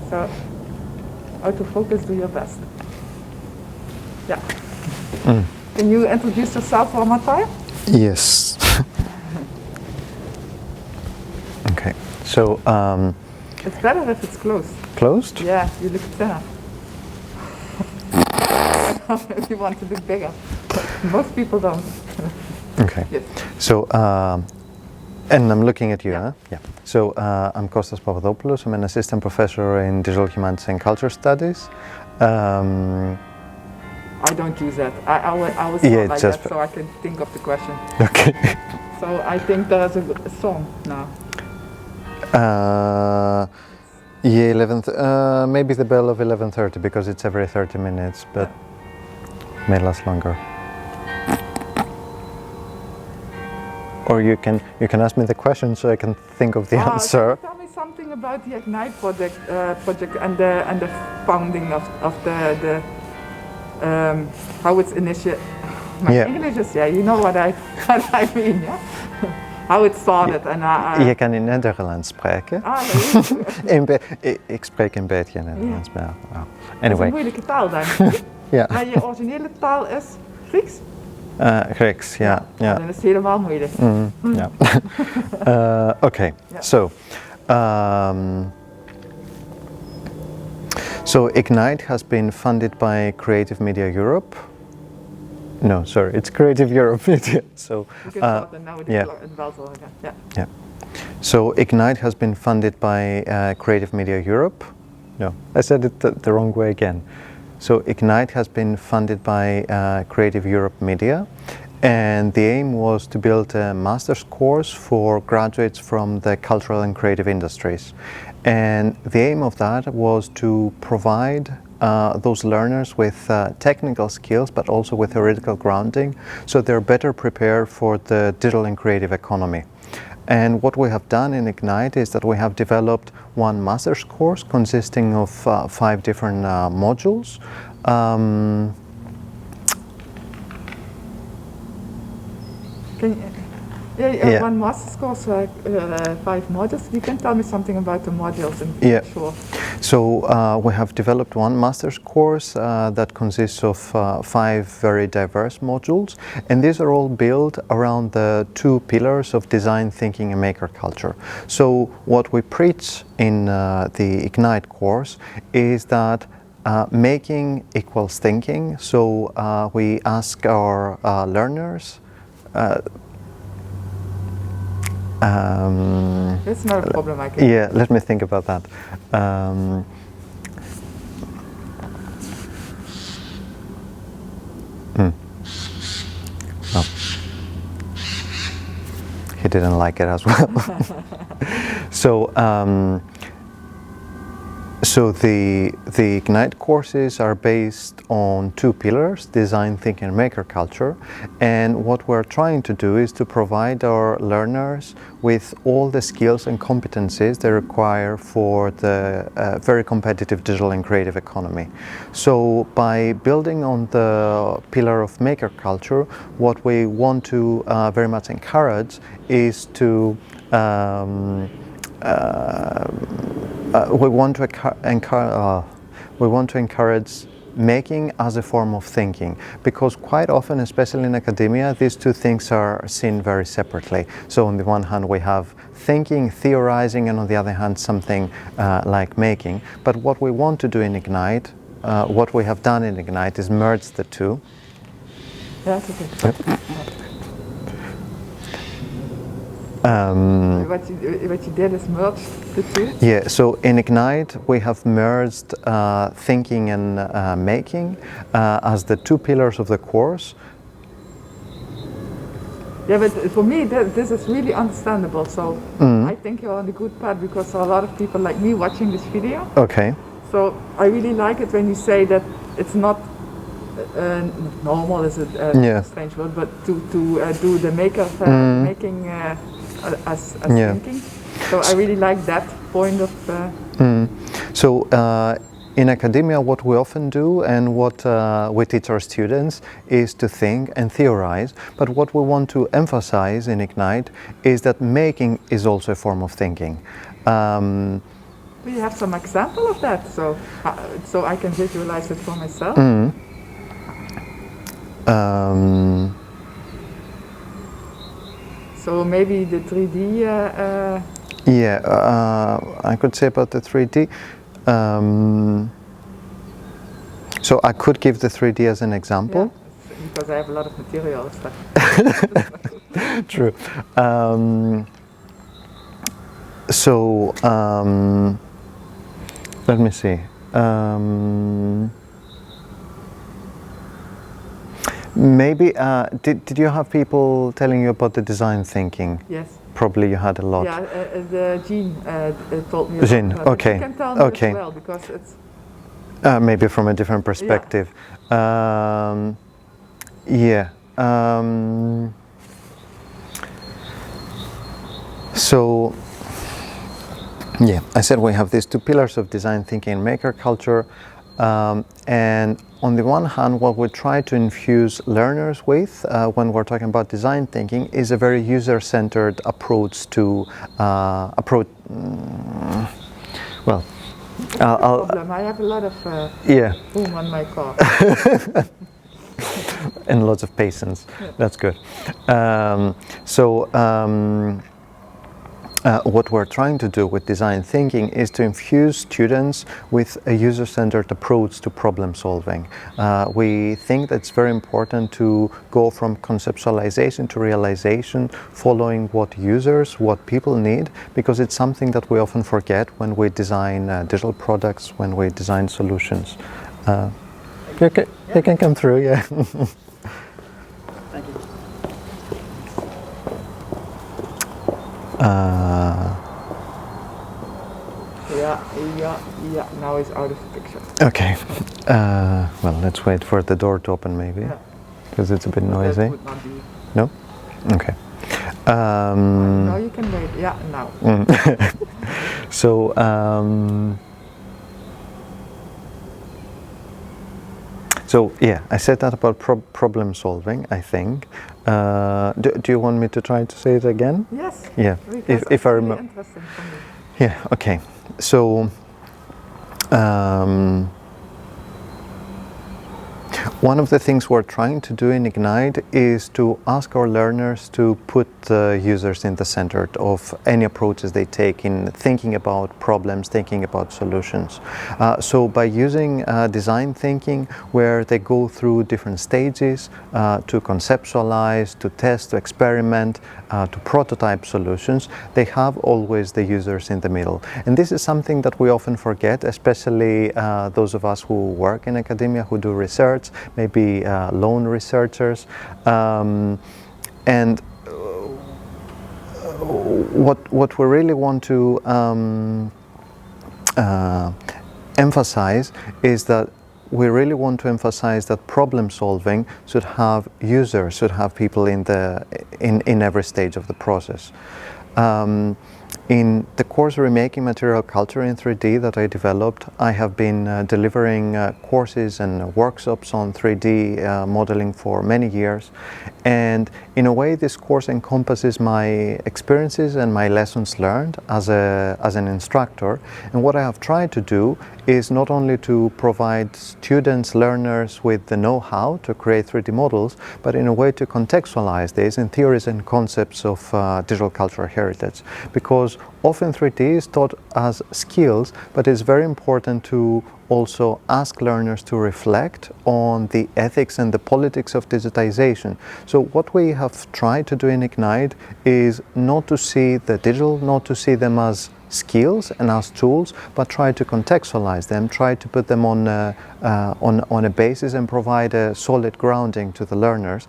So, autofocus, do your best. Yeah. Can you introduce yourself one more time? Yes. Okay. So, It's better if it's closed. closed? Yeah, you look thinner. If you want to look bigger. Most people don't. Okay. Yes. So, and I'm looking at you, Yeah. huh? Yeah. So, I'm Kostas Papadopoulos. I'm an assistant professor in digital humanities and culture studies. I don't use that. I will Yeah, start like just that so I can think of the question. Okay. So I think there's a song now. Yeah, 11th. Maybe the bell of 11:30 because it's every 30 minutes, but may last longer. Or you can ask me the question so I can think of the answer. Tell me something about the Ignite project and the founding of the how it's initiated. My English is you know what I mean, yeah. How it started and Je kan in Nederlands spreken. Ik spreek een beetje Nederlands, maar Het is anyway. een moeilijke taal, denk ik. Ja. Maar je originele taal is Grieks? Grieks, ja. Dan is het helemaal moeilijk. Ja. Okay. So. So Ignite has been funded by Creative Media Europe. No, sorry, it's Creative Europe Media. So, So Ignite has been funded by Creative Media Europe. No, I said it the wrong way again. So Ignite has been funded by Creative Europe Media, and the aim was to build a master's course for graduates from the cultural and creative industries. And the aim of that was to provide those learners with technical skills, but also with theoretical grounding, so they're better prepared for the digital and creative economy. And what we have done in Ignite is that we have developed one master's course consisting of 5 different modules. One master's course, 5 modules. You can tell me something about the modules in short. So we have developed one master's course that consists of 5 very diverse modules, and these are all built around the 2 pillars of design thinking and maker culture. So what we preach in the Ignite course is that making equals thinking. So we ask our learners. It's not a problem, I can. Yeah, let me think about that. Oh. He didn't like it as well. So the Ignite courses are based on 2 pillars, design thinking and maker culture, and what we're trying to do is to provide our learners with all the skills and competencies they require for the very competitive digital and creative economy. So by building on the pillar of maker culture, what we want to very much encourage is to we want to encourage making as a form of thinking, because quite often, especially in academia, these 2 things are seen very separately. So on the one hand we have thinking, theorizing, and on the other hand something like making. But what we want to do in Ignite, what we have done in Ignite, is merge the 2. Yeah, that's okay. What you did is merge the 2? Yeah, so in Ignite we have merged thinking and making as the 2 pillars of the course. Yeah, but for me this is really understandable, so I think you're on the good path, because there are a lot of people like me watching this video. Okay. So I really like it when you say that it's not normal, is a strange word, but to do the making as thinking. So I really like that point of. So in academia, what we often do and what we teach our students is to think and theorize. But what we want to emphasize in Ignite is that making is also a form of thinking. Do you have some example of that, so I can visualize it for myself? So maybe the 3D. I could say about the 3D. So I could give the 3D as an example. Yeah, because I have a lot of material stuff. True. Let me see. Maybe, did you have people telling you about the design thinking? Yes. Probably you had a lot. Yeah, the Jean told me. Jean, okay. You can tell me okay. as well, because it's... Maybe from a different perspective. Yeah. So, yeah, I said we have these two pillars of design thinking and maker culture. And on the one hand, what we try to infuse learners with when we're talking about design thinking is a very user-centered approach to well, problem. I have a lot of boom on my car. And lots of patience. Yeah. That's good. What we're trying to do with design thinking is to infuse students with a user-centered approach to problem solving. We think that it's very important to go from conceptualization to realization, following what people need, because it's something that we often forget when we design digital products, when we design solutions. Okay, you can come through, yeah. Thank you. Yeah, now it's out of the picture. Okay. Well, let's wait for the door to open maybe, because it's a bit noisy. That would not be... No? Okay. No, you can wait. Yeah, now. So, yeah, I said that about problem solving, I think. Do you want me to try to say it again? Yes. Yeah, if I remember. Really interesting for me. Yeah, okay. So, one of the things we're trying to do in Ignite is to ask our learners to put the users in the center of any approaches they take in thinking about problems, thinking about solutions. So by using design thinking, where they go through different stages to conceptualize, to test, to experiment, to prototype solutions, they have always the users in the middle. And this is something that we often forget, especially those of us who work in academia, who do research, maybe lone researchers. And what we really want to emphasize is that we really want to emphasize that problem solving should have users, should have people in every stage of the process. In the course Remaking Material Culture in 3D that I developed, I have been delivering courses and workshops on 3D modeling for many years. And in a way, this course encompasses my experiences and my lessons learned as an instructor. And what I have tried to do is not only to provide students, learners with the know-how to create 3D models, but in a way to contextualize this in theories and concepts of digital cultural heritage. Because often 3D is taught as skills, but it's very important to also ask learners to reflect on the ethics and the politics of digitization. So what we have tried to do in Ignite is not to see the digital, not to see them as skills and as tools, but try to contextualize them, try to put them on a basis and provide a solid grounding to the learners,